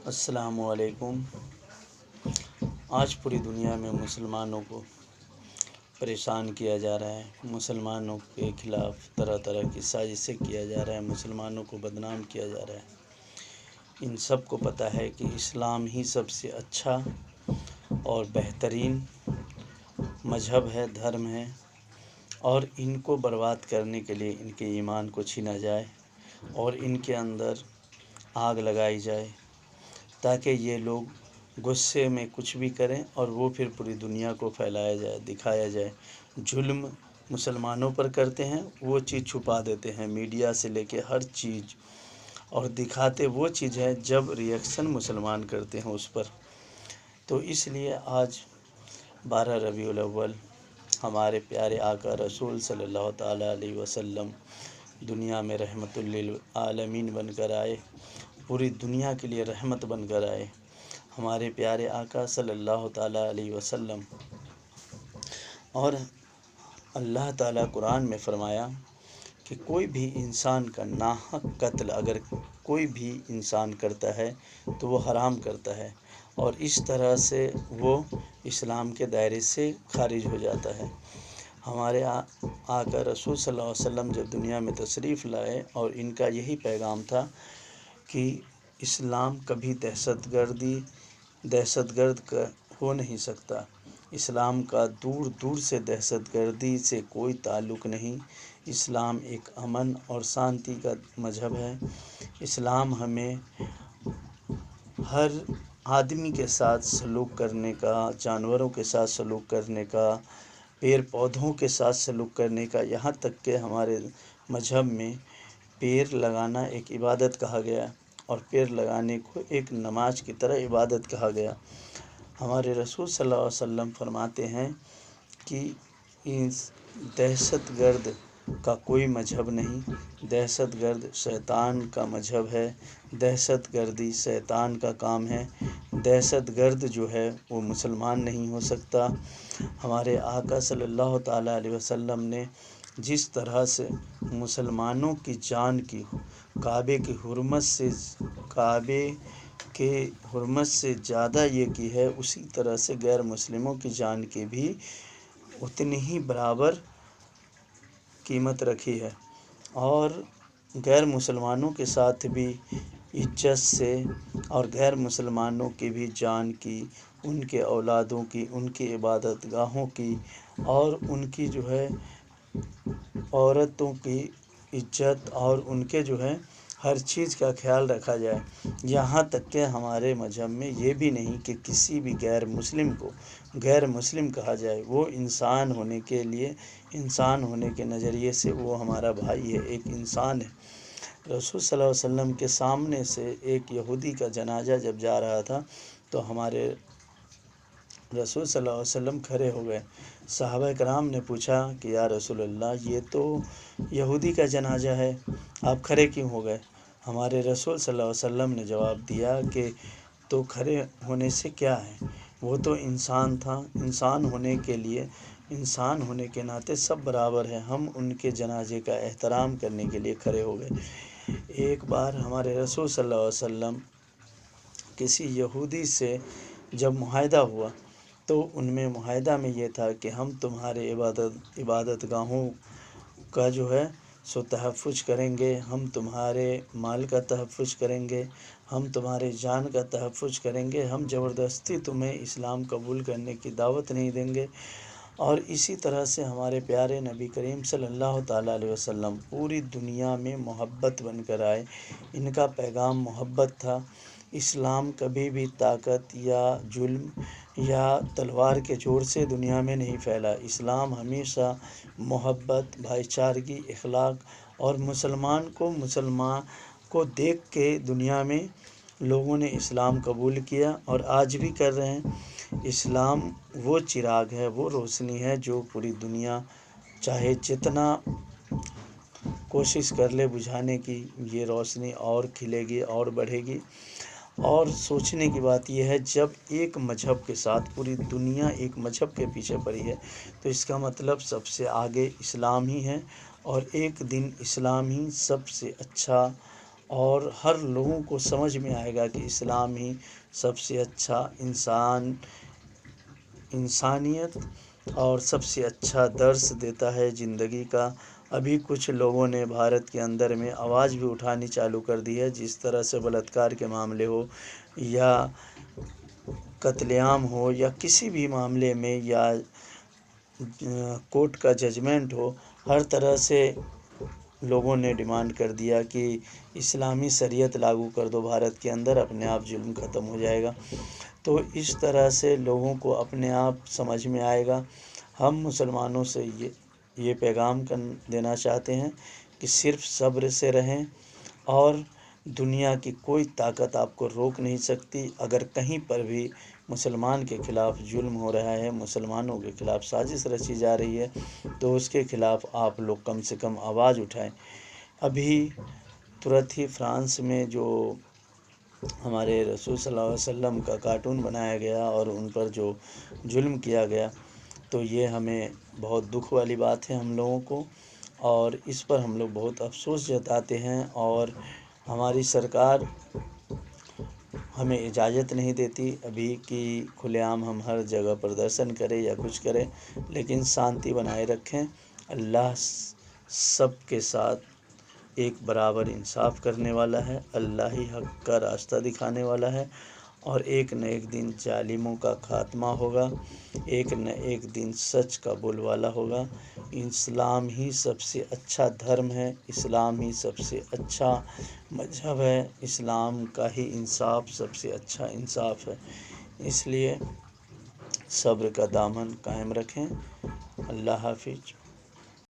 السلام علیکم۔ آج پوری دنیا میں مسلمانوں کو پریشان کیا جا رہا ہے، مسلمانوں کے خلاف طرح طرح کی سازشیں کیا جا رہا ہے، مسلمانوں کو بدنام کیا جا رہا ہے۔ ان سب کو پتہ ہے کہ اسلام ہی سب سے اچھا اور بہترین مذہب ہے، دھرم ہے، اور ان کو برباد کرنے کے لیے ان کے ایمان کو چھینا جائے اور ان کے اندر آگ لگائی جائے تاکہ یہ لوگ غصے میں کچھ بھی کریں اور وہ پھر پوری دنیا کو پھیلایا جائے، دکھایا جائے۔ ظلم مسلمانوں پر کرتے ہیں وہ چیز چھپا دیتے ہیں میڈیا سے لے کے ہر چیز، اور دکھاتے وہ چیز ہے جب ریئیکشن مسلمان کرتے ہیں اس پر۔ تو اس لیے آج 12 ربیع الاول ہمارے پیارے آقا رسول صلی اللہ تعالیٰ علیہ وسلم دنیا میں رحمت للعالمین بن کر آئے، پوری دنیا کے لیے رحمت بن کر آئے۔ ہمارے پیارے آقا صلی اللہ تعالیٰ علیہ وسلم، اور اللہ تعالیٰ قرآن میں فرمایا کہ کوئی بھی انسان کا ناحق قتل اگر کوئی بھی انسان کرتا ہے تو وہ حرام کرتا ہے، اور اس طرح سے وہ اسلام کے دائرے سے خارج ہو جاتا ہے۔ ہمارے آقا رسول صلی اللہ علیہ وسلم جب دنیا میں تشریف لائے اور ان کا یہی پیغام تھا کہ اسلام کبھی دہشت گرد کا ہو نہیں سکتا، اسلام کا دور دور سے دہشت گردی سے کوئی تعلق نہیں، اسلام ایک امن اور شانتی کا مذہب ہے۔ اسلام ہمیں ہر آدمی کے ساتھ سلوک کرنے کا، جانوروں کے ساتھ سلوک کرنے کا، پیڑ پودوں کے ساتھ سلوک کرنے کا، یہاں تک کہ ہمارے مذہب میں پیڑ لگانا ایک عبادت کہا گیا اور پیڑ لگانے کو ایک نماز کی طرح عبادت کہا گیا۔ ہمارے رسول صلی اللہ علیہ وسلم فرماتے ہیں کہ اس دہشت گرد کا کوئی مذہب نہیں، دہشت گرد شیطان کا مذہب ہے، دہشت گردی شیطان کا کام ہے، دہشت گرد جو ہے وہ مسلمان نہیں ہو سکتا۔ ہمارے آقا صلی اللہ تعالیٰ علیہ وسلم نے جس طرح سے مسلمانوں کی جان کی کعبے کی حرمت سے زیادہ یہ کی ہے، اسی طرح سے غیر مسلموں کی جان کی بھی اتنی ہی برابر قیمت رکھی ہے، اور غیر مسلمانوں کے ساتھ بھی عزت سے، اور غیر مسلمانوں کی بھی جان کی، ان کے اولادوں کی، ان کی عبادت گاہوں کی، اور ان کی جو ہے عورتوں کی عزت اور ان کے جو ہے ہر چیز کا خیال رکھا جائے۔ یہاں تک کہ ہمارے مذہب میں یہ بھی نہیں کہ کسی بھی غیر مسلم کو غیر مسلم کہا جائے، وہ انسان ہونے کے لیے، انسان ہونے کے نظریے سے وہ ہمارا بھائی ہے، ایک انسان ہے۔ رسول صلی اللہ علیہ وسلم کے سامنے سے ایک یہودی کا جنازہ جب جا رہا تھا تو ہمارے رسول صلی اللہ علیہ وسلم کھڑے ہو گئے۔ صحابہ کرام نے پوچھا کہ یا رسول اللہ، یہ تو یہودی کا جنازہ ہے، آپ کھڑے کیوں ہو گئے؟ ہمارے رسول صلی اللہ علیہ وسلم نے جواب دیا کہ تو کھڑے ہونے سے کیا ہے، وہ تو انسان تھا، انسان ہونے کے لیے، انسان ہونے کے ناطے سب برابر ہیں، ہم ان کے جنازے کا احترام کرنے کے لیے کھڑے ہو گئے۔ ایک بار ہمارے رسول صلی اللہ علیہ وسلم کسی یہودی سے جب معاہدہ ہوا تو ان میں معاہدہ میں یہ تھا کہ ہم تمہارے عبادت گاہوں کا جو ہے سو تحفظ کریں گے، ہم تمہارے مال کا تحفظ کریں گے، ہم تمہارے جان کا تحفظ کریں گے، ہم زبردستی تمہیں اسلام قبول کرنے کی دعوت نہیں دیں گے۔ اور اسی طرح سے ہمارے پیارے نبی کریم صلی اللہ تعالیٰ علیہ وسلم پوری دنیا میں محبت بن کر آئے، ان کا پیغام محبت تھا۔ اسلام کبھی بھی طاقت یا ظلم یا تلوار کے زور سے دنیا میں نہیں پھیلا، اسلام ہمیشہ محبت، بھائی چارگی، اخلاق اور مسلمان کو دیکھ کے دنیا میں لوگوں نے اسلام قبول کیا اور آج بھی کر رہے ہیں۔ اسلام وہ چراغ ہے، وہ روشنی ہے جو پوری دنیا چاہے جتنا کوشش کر لے بجھانے کی، یہ روشنی اور کھلے گی اور بڑھے گی۔ اور سوچنے کی بات یہ ہے، جب ایک مذہب کے ساتھ پوری دنیا ایک مذہب کے پیچھے پڑی ہے تو اس کا مطلب سب سے آگے اسلام ہی ہے، اور ایک دن اسلام ہی سب سے اچھا اور ہر لوگوں کو سمجھ میں آئے گا کہ اسلام ہی سب سے اچھا انسانیت اور سب سے اچھا درس دیتا ہے زندگی کا۔ ابھی کچھ لوگوں نے بھارت کے اندر میں آواز بھی اٹھانی چالو کر دی ہے، جس طرح سے بلاత్کار کے معاملے ہو یا قتل عام ہو یا کسی بھی معاملے میں یا کورٹ کا ججمنٹ ہو، ہر طرح سے لوگوں نے ڈیمانڈ کر دیا کہ اسلامی شریعت لاگو کر دو بھارت کے اندر، اپنے آپ ظلم ختم ہو جائے گا۔ تو اس طرح سے لوگوں کو اپنے آپ سمجھ میں آئے گا۔ ہم مسلمانوں سے یہ پیغام دینا چاہتے ہیں کہ صرف صبر سے رہیں، اور دنیا کی کوئی طاقت آپ کو روک نہیں سکتی۔ اگر کہیں پر بھی مسلمان کے خلاف ظلم ہو رہا ہے، مسلمانوں کے خلاف سازش رچی جا رہی ہے، تو اس کے خلاف آپ لوگ کم سے کم آواز اٹھائیں۔ ابھی ترنت ہی فرانس میں جو ہمارے رسول صلی اللہ علیہ وسلم کا کارٹون بنایا گیا اور ان پر جو ظلم کیا گیا، تو یہ ہمیں بہت دکھ والی بات ہے ہم لوگوں کو، اور اس پر ہم لوگ بہت افسوس جتاتے ہیں۔ اور ہماری سرکار ہمیں اجازت نہیں دیتی ابھی کہ کھلے عام ہم ہر جگہ پردرشن کریں یا کچھ کریں، لیکن شانتی بنائے رکھیں۔ اللہ سب کے ساتھ ایک برابر انصاف کرنے والا ہے، اللہ ہی حق کا راستہ دکھانے والا ہے، اور ایک نہ ایک دن ظالموں کا خاتمہ ہوگا، ایک نہ ایک دن سچ کا بول والا ہوگا۔ اسلام ہی سب سے اچھا دھرم ہے، اسلام ہی سب سے اچھا مذہب ہے، اسلام کا ہی انصاف سب سے اچھا انصاف ہے۔ اس لیے صبر کا دامن قائم رکھیں۔ اللہ حافظ۔